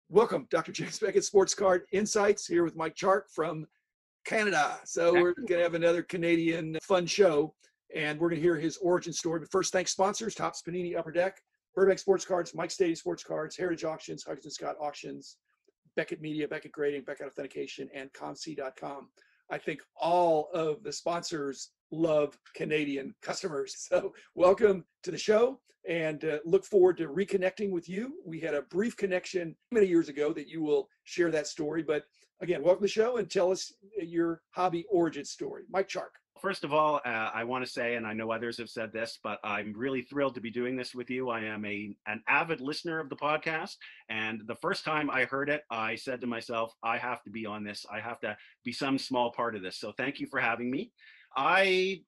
Welcome, Dr. James Beckett, Sports Card Insights, here with Mike Chark from Canada. So we're going to have another Canadian fun show, and we're going to hear his origin story. But first, thanks sponsors: Topps, Panini, Upper Deck, Burbank Sports Cards, Mike Stady Sports Cards, Heritage Auctions, Huggins & Scott Auctions, Beckett Media, Beckett Grading, Beckett Authentication, and Comc.com. I think all of the sponsors love Canadian customers. So welcome to the show, and look forward to reconnecting with you. We had a brief connection many years ago that you will share that story. But again, welcome to the show and tell us your hobby origin story. Mike Chark. First of all, I want to say, and I know others have said this, but I'm really thrilled to be doing this with you. I am an avid listener of the podcast. And the first time I heard it, I said to myself, I have to be on this. I have to be some small part of this. So thank you for having me. I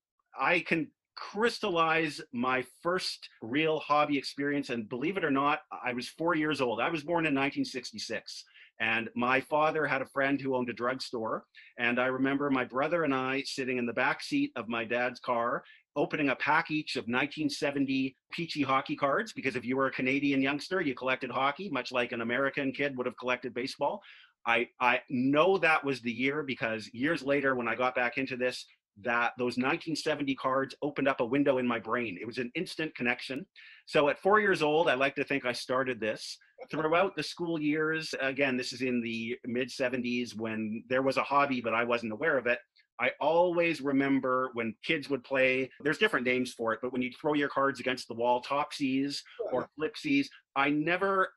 can crystallize my first real hobby experience. And believe it or not, I was 4 years old. I was born in 1966. And my father had a friend who owned a drugstore. And I remember my brother and I sitting in the back seat of my dad's car, opening a pack each of 1970 peachy hockey cards, because if you were a Canadian youngster, you collected hockey, much like an American kid would have collected baseball. I know that was the year, because years later, when I got back into this, that those 1970 cards opened up a window in my brain. It was an instant connection. So at 4 years old, I like to think I started this. Throughout the school years, again, this is in the mid 70s when there was a hobby, but I wasn't aware of it. I always remember when kids would play, there's different names for it, but when you throw your cards against the wall, topsies or flipsies, I never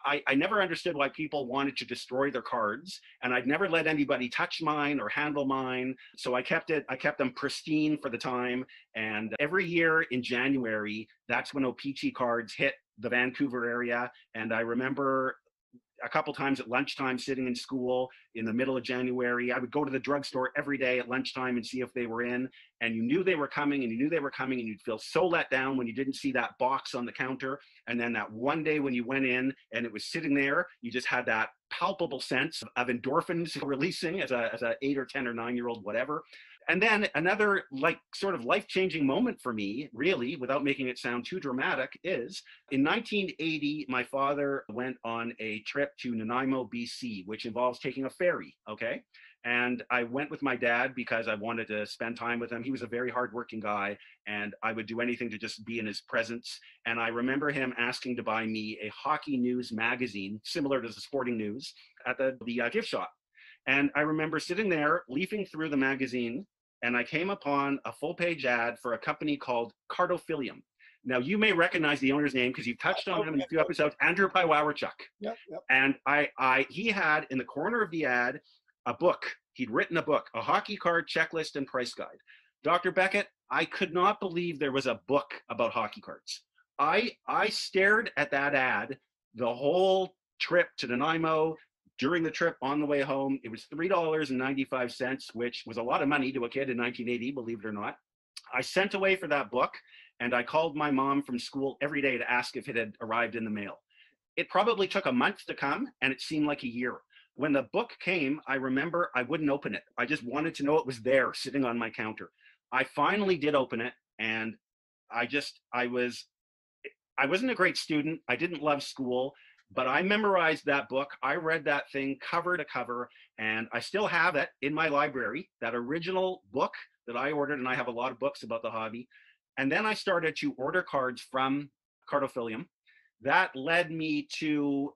understood why people wanted to destroy their cards, and I'd never let anybody touch mine or handle mine. So I kept them pristine for the time. And every year in January, that's when O-Pee-Chee cards hit the Vancouver area. And I remember a couple times at lunchtime sitting in school in the middle of January, I would go to the drugstore every day at lunchtime and see if they were in, and you knew they were coming and you'd feel so let down when you didn't see that box on the counter. And then that one day when you went in and it was sitting there, you just had that palpable sense of endorphins releasing as a 8 or 10 or 9-year-old, whatever. And then another sort of life-changing moment for me, really, without making it sound too dramatic, is in 1980, my father went on a trip to Nanaimo, BC, which involves taking a ferry, okay? And I went with my dad because I wanted to spend time with him. He was a very hardworking guy, and I would do anything to just be in his presence. And I remember him asking to buy me a hockey news magazine, similar to the Sporting News, at the gift shop. And I remember sitting there, leafing through the magazine, and I came upon a full-page ad for a company called Cardophilium. Now, you may recognize the owner's name because you've touched on him in a few episodes, Andrew Paiwawerchuk. Yep. And he had in the corner of the ad a book. He'd written a book, a hockey card checklist and price guide. Dr. Beckett, I could not believe there was a book about hockey cards. I stared at that ad the whole trip to Nanaimo. During the trip on the way home, it was $3.95, which was a lot of money to a kid in 1980, believe it or not. I sent away for that book, and I called my mom from school every day to ask if it had arrived in the mail. It probably took a month to come, and it seemed like a year. When the book came, I remember I wouldn't open it. I just wanted to know it was there, sitting on my counter. I finally did open it, and I wasn't a great student. I didn't love school. But I memorized that book. I read that thing cover to cover, and I still have it in my library, that original book that I ordered, and I have a lot of books about the hobby. And then I started to order cards from Cardophilium. That led me to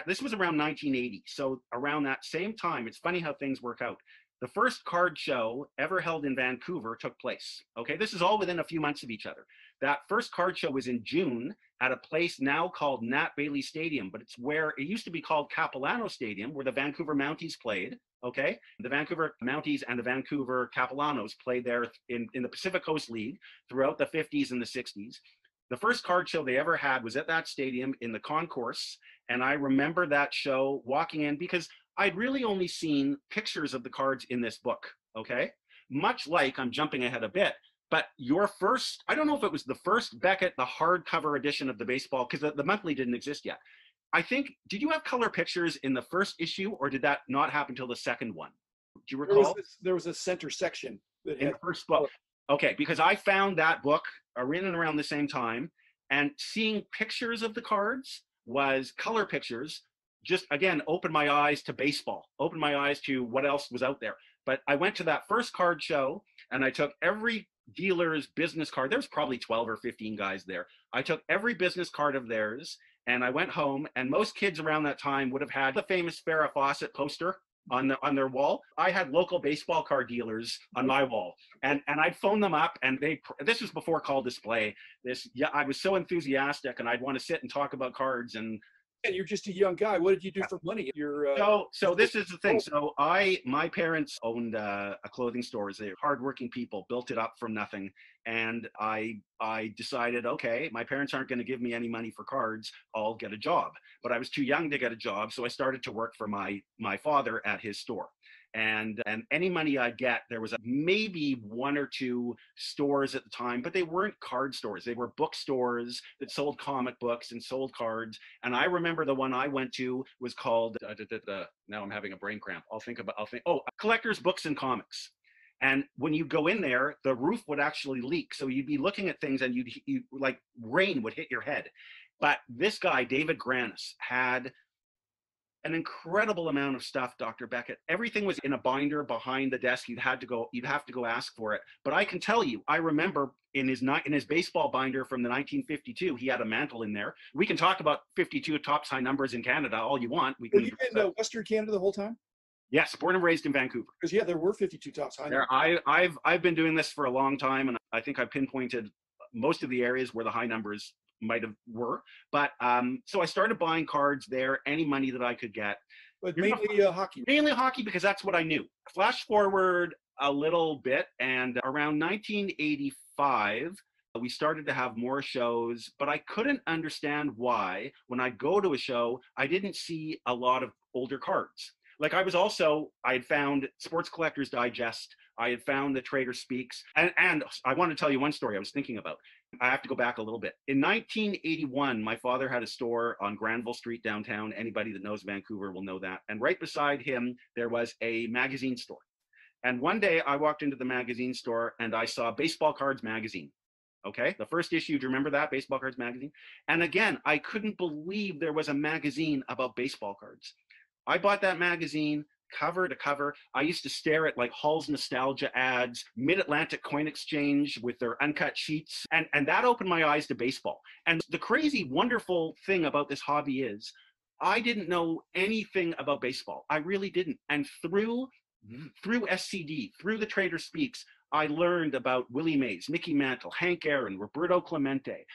this was around 1980. So around that same time, it's funny how things work out. The first card show ever held in Vancouver took place. Okay, this is all within a few months of each other. That first card show was in June at a place now called Nat Bailey Stadium, but it's where it used to be called Capilano Stadium, where the Vancouver Mounties played. Okay, the Vancouver Mounties and the Vancouver Capilanos played there in the Pacific Coast League throughout the 50s and the 60s. The first card show they ever had was at that stadium in the concourse, and I remember that show walking in because I'd really only seen pictures of the cards in this book, okay? Much like, I'm jumping ahead a bit, but your first, I don't know if it was the first Beckett, the hardcover edition of the baseball, because the monthly didn't exist yet. I think, did you have color pictures in the first issue, or did that not happen until the second one? Do you recall? There was a center section in the first book. Okay, because I found that book in and around the same time, and seeing pictures of the cards was color pictures. just, again, opened my eyes to baseball, opened my eyes to what else was out there. But I went to that first card show and I took every dealer's business card. There's probably 12 or 15 guys there. I took every business card of theirs and I went home, and most kids around that time would have had the famous Farrah Fawcett poster on their wall. I had local baseball card dealers on my wall, and I'd phone them up, and this was before call display. I was so enthusiastic, and I'd want to sit and talk about cards. And you're just a young guy. What did you do for money? So this is the thing. So my parents owned a clothing store. They were hardworking people, built it up from nothing. And I decided, okay, my parents aren't going to give me any money for cards. I'll get a job. But I was too young to get a job, so I started to work for my father at his store. And any money I'd get, there was maybe one or two stores at the time, but they weren't card stores. They were bookstores that sold comic books and sold cards. And I remember the one I went to was called, now I'm having a brain cramp. Collectors Books and Comics. And when you go in there, the roof would actually leak. So you'd be looking at things and you like rain would hit your head. But this guy, David Granis, had an incredible amount of stuff, Dr. Beckett. Everything was in a binder behind the desk. You'd have to go ask for it. But I can tell you, I remember in his baseball binder from the 1952, he had a mantle in there. We can talk about 52 Topps high numbers in Canada all you want. Were you in Western Canada the whole time? Yes, born and raised in Vancouver. Because there were 52 Topps high numbers. I've been doing this for a long time, and I think I pinpointed most of the areas where the high numbers were. But so I started buying cards there, any money that I could get. But mainly hockey. Mainly hockey, because that's what I knew. Flash forward a little bit, and around 1985, we started to have more shows, but I couldn't understand why, when I go to a show, I didn't see a lot of older cards. Like I had found Sports Collectors Digest, I had found the Trader Speaks, and I want to tell you one story I was thinking about. I have to go back a little bit. In 1981, my father had a store on Granville Street downtown. Anybody that knows Vancouver will know that. And right beside him, there was a magazine store. And one day I walked into the magazine store and I saw Baseball Cards magazine. Okay, the first issue, do you remember that, Baseball Cards magazine? And again, I couldn't believe there was a magazine about baseball cards. I bought that magazine cover to cover. I used to stare at like Hall's Nostalgia ads, Mid-Atlantic Coin Exchange with their uncut sheets. And that opened my eyes to baseball. And the crazy, wonderful thing about this hobby is I didn't know anything about baseball. I really didn't. And through SCD, through the Trader Speaks, I learned about Willie Mays, Mickey Mantle, Hank Aaron, Roberto Clemente.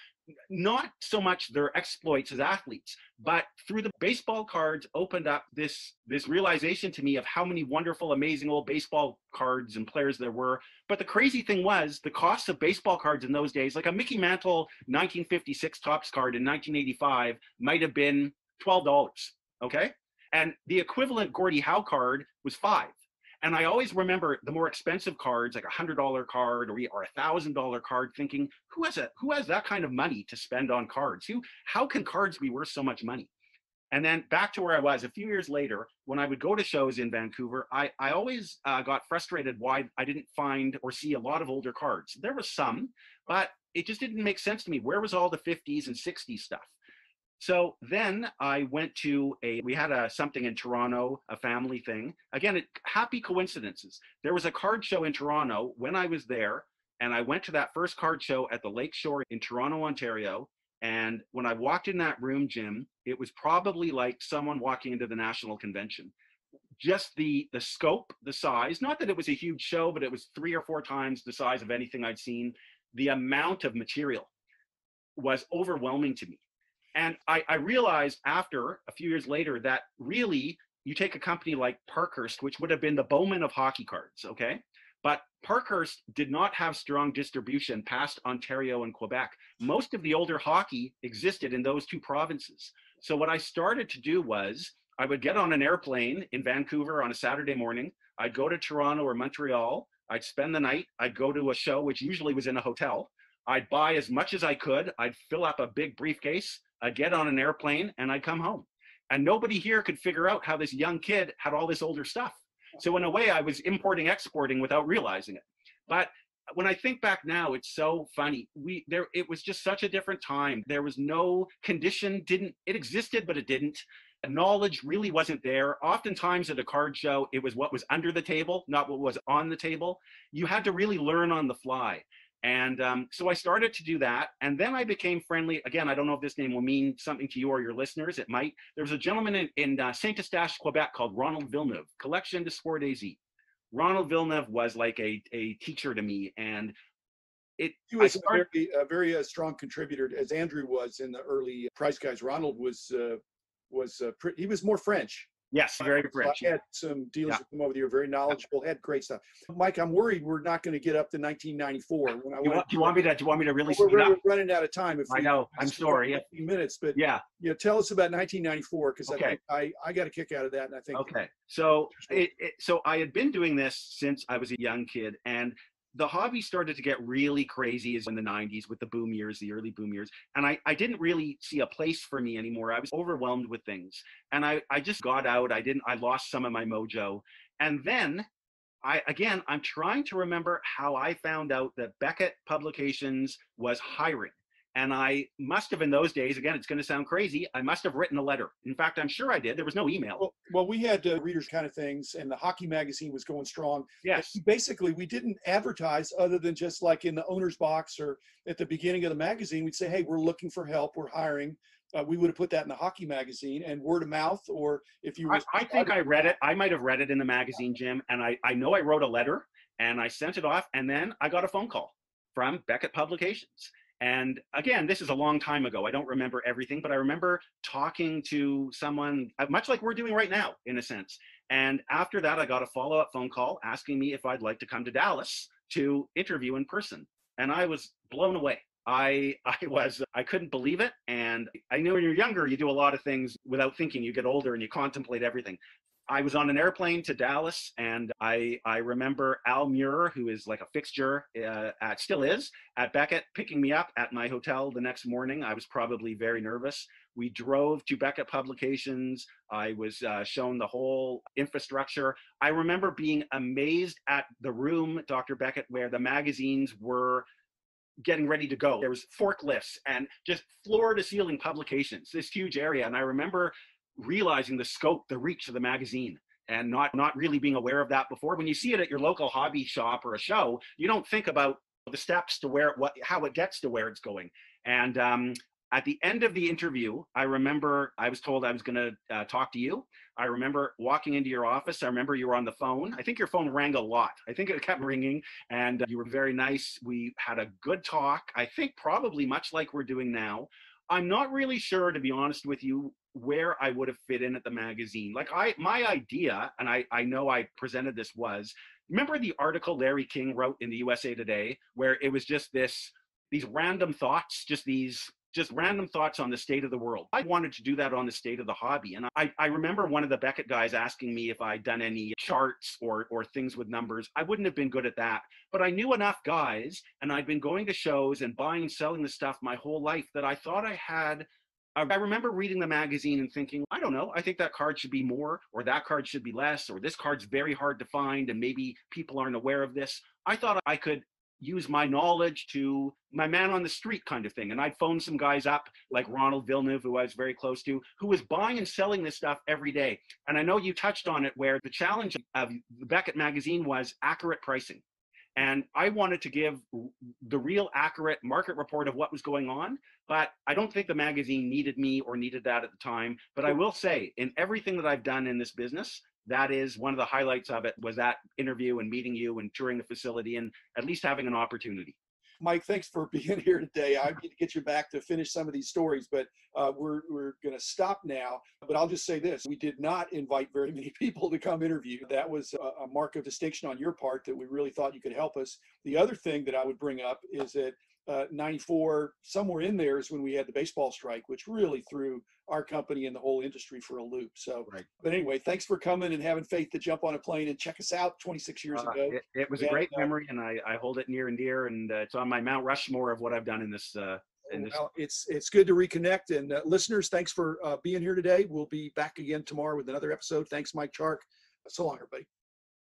Not so much their exploits as athletes, but through the baseball cards opened up this realization to me of how many wonderful, amazing old baseball cards and players there were. But the crazy thing was the cost of baseball cards in those days, like a Mickey Mantle 1956 Topps card in 1985 might have been $12, okay? And the equivalent Gordie Howe card was $5. And I always remember the more expensive cards, like $100 card or $1,000 card, thinking, who has that kind of money to spend on cards? How can cards be worth so much money? And then back to where I was a few years later, when I would go to shows in Vancouver, I always got frustrated why I didn't find or see a lot of older cards. There was some, but it just didn't make sense to me. Where was all the 50s and 60s stuff? So then I went to we had something in Toronto, a family thing. Again, happy coincidences. There was a card show in Toronto when I was there, and I went to that first card show at the Lakeshore in Toronto, Ontario. And when I walked in that room, Jim, it was probably like someone walking into the National Convention. Just the scope, the size, not that it was a huge show, but it was 3 or 4 times the size of anything I'd seen. The amount of material was overwhelming to me. And I realized after a few years later that really you take a company like Parkhurst, which would have been the Bowman of hockey cards, okay? But Parkhurst did not have strong distribution past Ontario and Quebec. Most of the older hockey existed in those 2 provinces. So what I started to do was I would get on an airplane in Vancouver on a Saturday morning. I'd go to Toronto or Montreal. I'd spend the night. I'd go to a show, which usually was in a hotel. I'd buy as much as I could. I'd fill up a big briefcase. I'd get on an airplane and I'd come home. And nobody here could figure out how this young kid had all this older stuff. So in a way, I was importing, exporting without realizing it. But when I think back now, it's so funny. It was just such a different time. There was no condition, it existed, but it didn't. knowledge really wasn't there. Oftentimes at a card show, it was what was under the table, not what was on the table. You had to really learn on the fly. And so I started to do that. And then I became friendly. Again, I don't know if this name will mean something to you or your listeners. It might. There was a gentleman in Saint-Eustache, Quebec called Ronald Villeneuve, Collection de Sport AZ. Ronald Villeneuve was like a teacher to me. And he was a very strong contributor, as Andrew was in the early Price Guys. Ronald he was more French. Yes, very French. I had some deals with him over the year, very knowledgeable, had great stuff. Mike, I'm worried we're not going to get up to 1994. Do you want me to really speed we're up? We're running out of time. I know. I'm sorry. 15 minutes, but yeah, tell us about 1994 because I got a kick out of that, and I think. Okay, so so I had been doing this since I was a young kid, and the hobby started to get really crazy in the 90s with the boom years, the early boom years. And I didn't really see a place for me anymore. I was overwhelmed with things. And I just got out. I lost some of my mojo. And then I'm trying to remember how I found out that Beckett Publications was hiring. And I must have, in those days, again, it's going to sound crazy, I must have written a letter. In fact, I'm sure I did. There was no email. Well, we had readers kind of things, and the hockey magazine was going strong. Yes. And basically, we didn't advertise other than just like in the owner's box or at the beginning of the magazine, we'd say, hey, we're looking for help, we're hiring. We would have put that in the hockey magazine, and word of mouth, or if you were... I think I read it. I might have read it in the magazine, Jim, and I know I wrote a letter, and I sent it off, and then I got a phone call from Beckett Publications. And again, this is a long time ago. I don't remember everything, but I remember talking to someone much like we're doing right now, in a sense. And after that, I got a follow-up phone call asking me if I'd like to come to Dallas to interview in person. And I was blown away. I couldn't believe it. And I knew when you're younger, you do a lot of things without thinking. You get older and you contemplate everything. I was on an airplane to Dallas, and I remember Al Muir, who is like a fixture, still is, at Beckett, picking me up at my hotel the next morning. I was probably very nervous. We drove to Beckett Publications. I was shown the whole infrastructure. I remember being amazed at the room, Dr. Beckett, where the magazines were getting ready to go. There was forklifts and just floor-to-ceiling publications, this huge area. And I remember realizing the scope, the reach of the magazine, and not really being aware of that before. When you see it at your local hobby shop or a show, you don't think about the steps to how it gets to where it's going. And at the end of the interview, I remember I was told I was going to talk to you. I remember walking into your office. I remember you were on the phone. I think your phone rang a lot. I think it kept ringing, and you were very nice. We had a good talk. I think probably much like we're doing now. I'm not really sure, to be honest with you, where I would have fit in at the magazine. Like my idea, and I know I presented this, was, remember the article Larry King wrote in the USA Today, where it was just these random thoughts, just random thoughts on the state of the world. I wanted to do that on the state of the hobby. And I remember one of the Beckett guys asking me if I'd done any charts or things with numbers. I wouldn't have been good at that, but I knew enough guys, and I'd been going to shows and buying and selling the stuff my whole life, that I thought I had. I remember reading the magazine and thinking, I don't know, I think that card should be more, or that card should be less, or this card's very hard to find and maybe people aren't aware of this. I thought I could use my knowledge to my man on the street kind of thing. And I'd phone some guys up like Ronald Villeneuve, who I was very close to, who was buying and selling this stuff every day. And I know you touched on it, where the challenge of the Beckett magazine was accurate pricing. And I wanted to give the real accurate market report of what was going on, but I don't think the magazine needed me or needed that at the time. But I will say, in everything that I've done in this business, that is one of the highlights of it, was that interview and meeting you and touring the facility and at least having an opportunity. Mike, thanks for being here today. I need to get you back to finish some of these stories, but we're going to stop now. But I'll just say this: we did not invite very many people to come interview. That was a mark of distinction on your part, that we really thought you could help us. The other thing that I would bring up is that 94, somewhere in there, is when we had the baseball strike, which really threw our company and the whole industry for a loop. So, right. But anyway, thanks for coming and having faith to jump on a plane and check us out 26 years ago. It was a great memory, and I hold it near and dear, and it's on my Mount Rushmore of what I've done in this. Well, it's good to reconnect. And listeners, thanks for being here today. We'll be back again tomorrow with another episode. Thanks, Mike Chark. So long, everybody.